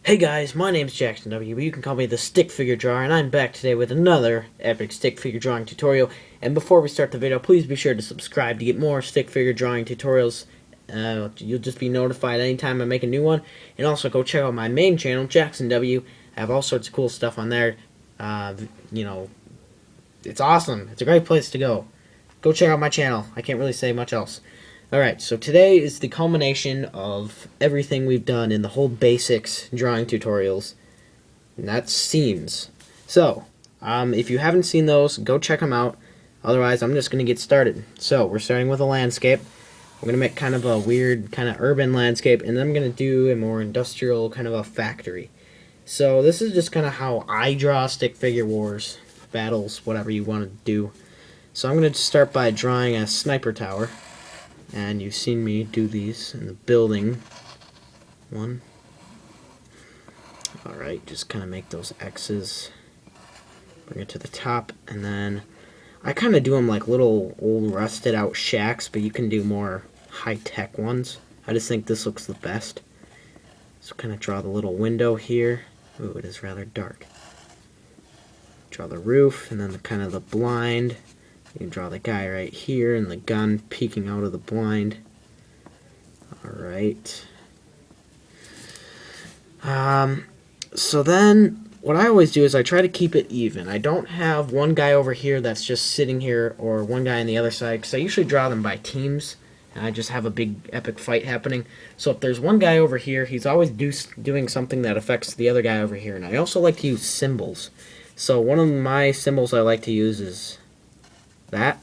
Hey guys, my name's Jackson W, but you can call me the Stick Figure Drawer, and I'm back today with another epic stick figure drawing tutorial. And before we start the video, please be sure to subscribe to get more stick figure drawing tutorials. You'll just be notified anytime I make a new one. And also go check out my main channel, Jackson W. I have all sorts of cool stuff on there. Uh, you know, it's awesome. It's a great place to go. Go check out my channel. I can't really say much else. Alright, so today is the culmination of everything we've done in the whole basics drawing tutorials, and that's scenes. So, if you haven't seen those, go check them out. Otherwise, I'm just going to get started. So, we're starting with a landscape. We're going to make kind of a weird, kind of urban landscape, and then I'm going to do a more industrial, kind of a factory. So, this is just kind of how I draw stick figure wars, battles, whatever you want to do. So, I'm going to start by drawing a sniper tower. And you've seen me do these in the building one. Alright, just kind of make those X's. Bring it to the top. And then I kind of do them like little old rusted out shacks, but you can do more high-tech ones. I just think this looks the best. So kind of draw the little window here. Ooh, it is rather dark. Draw the roof, and then kind of the blind. You can draw the guy right here and the gun peeking out of the blind. Alright. So then, what I always do is I try to keep it even. I don't have one guy over here that's just sitting here or one guy on the other side, because I usually draw them by teams, and I just have a big epic fight happening. So if there's one guy over here, he's always doing something that affects the other guy over here. And I also like to use symbols. So one of my symbols I like to use is that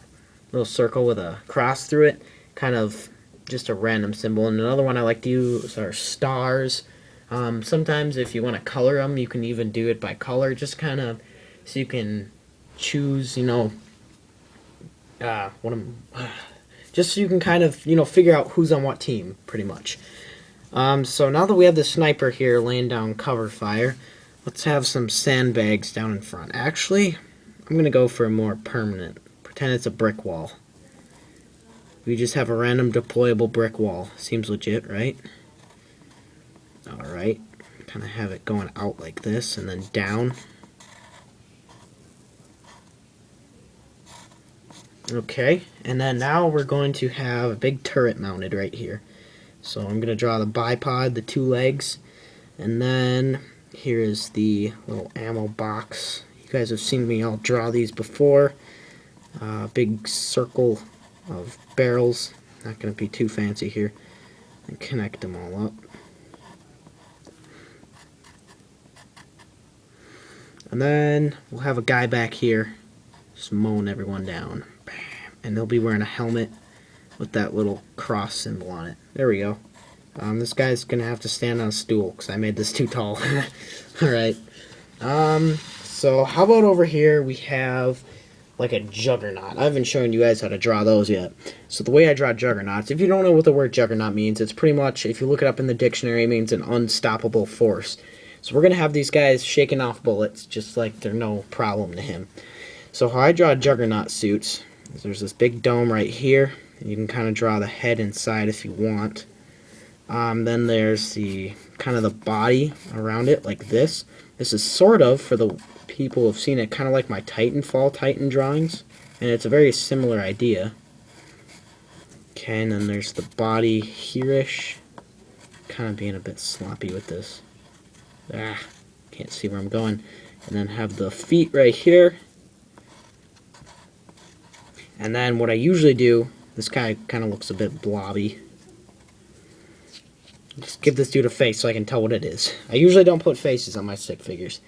little circle with a cross through it, kind of just a random symbol. And another one I like to use are stars. Sometimes if you want to color them, you can even do it by color, just kind of so you can choose, just so you can kind of, figure out who's on what team, pretty much. So now that we have the sniper here laying down cover fire, let's have some sandbags down in front. Actually, I'm going to go for a more permanent. Pretend it's a brick wall. We just have a random deployable brick wall. Seems legit, right? Alright. Kind of have it going out like this and then down. Okay, and then now we're going to have a big turret mounted right here. So I'm going to draw the bipod, the two legs, and then here is the little ammo box. You guys have seen me all draw these before. Big circle of barrels, not going to be too fancy here, and connect them all up. And then we'll have a guy back here just mowing everyone down. Bam. And they'll be wearing a helmet with that little cross symbol on it. There we go. This guy's going to have to stand on a stool because I made this too tall. Alright. So how about over here we have like a juggernaut. I haven't shown you guys how to draw those yet. So the way I draw juggernauts, if you don't know what the word juggernaut means, it's pretty much, if you look it up in the dictionary, it means an unstoppable force. So we're going to have these guys shaking off bullets just like they're no problem to him. So how I draw juggernaut suits is there's this big dome right here. And you can kind of draw the head inside if you want. Then there's the kind of the body around it like this. This is sort of, for the people who have seen it, kind of like my Titanfall Titan drawings, and it's a very similar idea. Okay, and then there's the body here-ish. Kind of being a bit sloppy with this. Can't see where I'm going. And then have the feet right here. And then what I usually do, this guy kind of looks a bit blobby. Just give this dude a face so I can tell what it is. I usually don't put faces on my stick figures.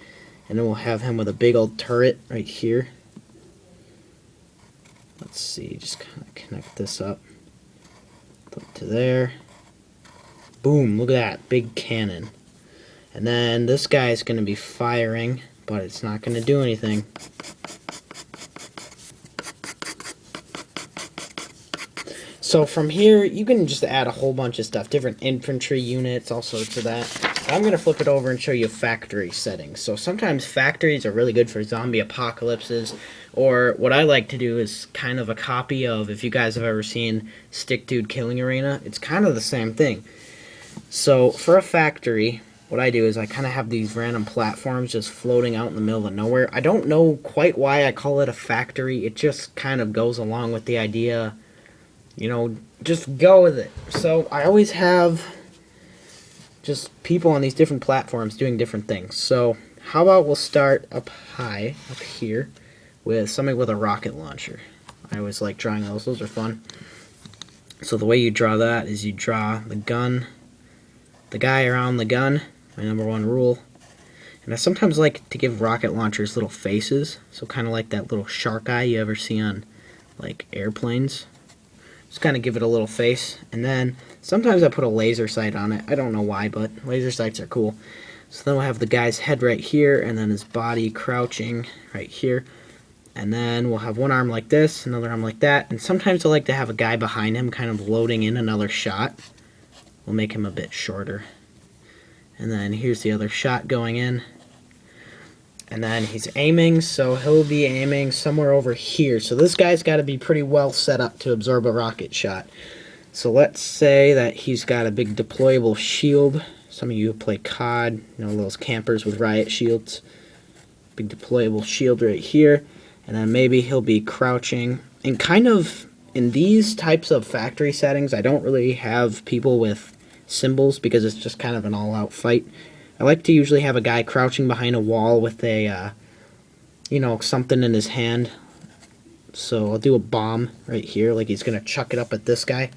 And then we'll have him with a big old turret right here. Let's see, just kind of connect this up. Put it to there. Boom, look at that, big cannon. And then this guy is going to be firing, but it's not going to do anything. So from here, you can just add a whole bunch of stuff, different infantry units, all sorts of that. I'm going to flip it over and show you factory settings. So sometimes factories are really good for zombie apocalypses, or what I like to do is kind of a copy of, if you guys have ever seen Stick Dude Killing Arena, it's kind of the same thing. So for a factory, what I do is I kind of have these random platforms just floating out in the middle of nowhere. I don't know quite why I call it a factory. It just kind of goes along with the idea, you know, just go with it. So I always have just people on these different platforms doing different things. So how about we'll start up high, up here, with something with a rocket launcher. I always like drawing those. Those are fun. So the way you draw that is you draw the gun, the guy around the gun, my #1 rule. And I sometimes like to give rocket launchers little faces, so kind of like that little shark eye you ever see on like airplanes. Just kind of give it a little face, and then sometimes I put a laser sight on it. I don't know why, but laser sights are cool. So then we'll have the guy's head right here, and then his body crouching right here. And then we'll have one arm like this, another arm like that, and sometimes I like to have a guy behind him kind of loading in another shot. We'll make him a bit shorter. And then here's the other shot going in. And then he's aiming, so he'll be aiming somewhere over here. So this guy's got to be pretty well set up to absorb a rocket shot. So let's say that he's got a big deployable shield. Some of you play COD, you know, those campers with riot shields. Big deployable shield right here. And then maybe he'll be crouching. And kind of in these types of factory settings, I don't really have people with symbols because it's just kind of an all-out fight. I like to usually have a guy crouching behind a wall with a, you know, something in his hand. So I'll do a bomb right here, like he's going to chuck it up at this guy.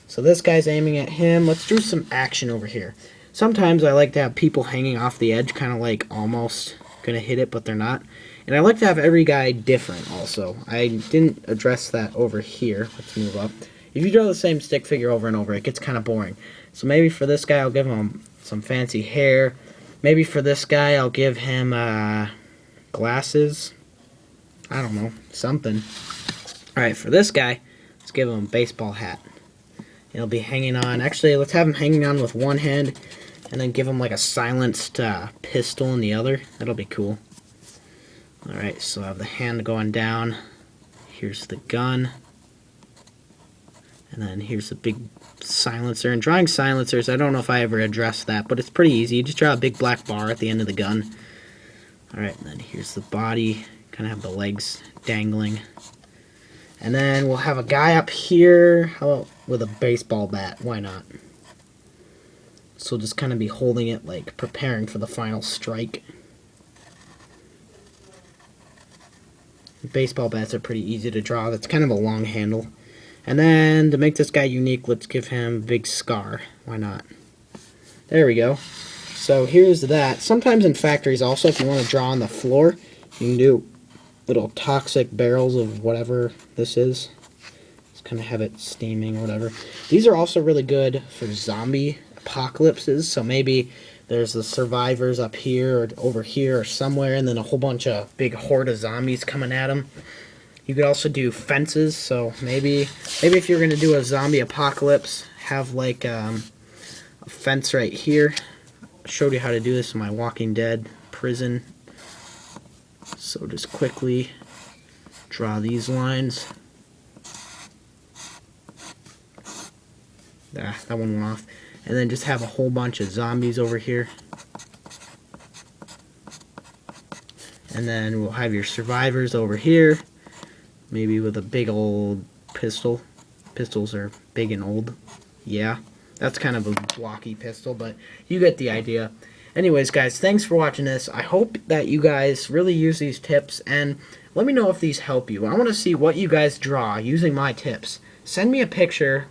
So this guy's aiming at him. Let's do some action over here. Sometimes I like to have people hanging off the edge, kind of like almost going to hit it, but they're not. And I like to have every guy different also. I didn't address that over here. Let's move up. If you draw the same stick figure over and over, it gets kind of boring. So maybe for this guy, I'll give him some fancy hair. Maybe for this guy, I'll give him glasses. I don't know, something. Alright, for this guy, let's give him a baseball hat. He'll be hanging on. Actually, let's have him hanging on with one hand, and then give him like a silenced pistol in the other. That'll be cool. Alright, so I have the hand going down. Here's the gun. And then here's the big silencer. And drawing silencers, I don't know if I ever addressed that, but it's pretty easy. You just draw a big black bar at the end of the gun. Alright, and then here's the body. Kind of have the legs dangling. And then we'll have a guy up here. How about with a baseball bat? Why not? So just kind of be holding it, like preparing for the final strike. Baseball bats are pretty easy to draw. That's kind of a long handle. And then to make this guy unique, let's give him a big scar. Why not? There we go. So here's that. Sometimes in factories also, if you want to draw on the floor, you can do little toxic barrels of whatever this is. Just kind of have it steaming or whatever. These are also really good for zombie apocalypses. So maybe there's the survivors up here or over here or somewhere, and then a whole bunch of big horde of zombies coming at them. You could also do fences, so maybe if you're going to do a zombie apocalypse, have like a fence right here. I showed you how to do this in my Walking Dead prison. So just quickly draw these lines. That one went off. And then just have a whole bunch of zombies over here. And then we'll have your survivors over here. Maybe with a big old pistol. Pistols are big and old. Yeah, that's kind of a blocky pistol, but you get the idea. Anyways, guys, thanks for watching this. I hope that you guys really use these tips, and let me know if these help you. I want to see what you guys draw using my tips. Send me a picture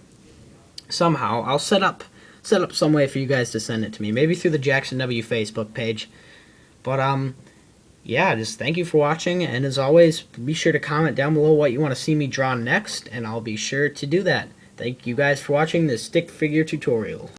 somehow. I'll set up some way for you guys to send it to me. Maybe through the Jackson W Facebook page. But, yeah, just thank you for watching, and as always, be sure to comment down below what you want to see me draw next, and I'll be sure to do that. Thank you guys for watching this stick figure tutorial.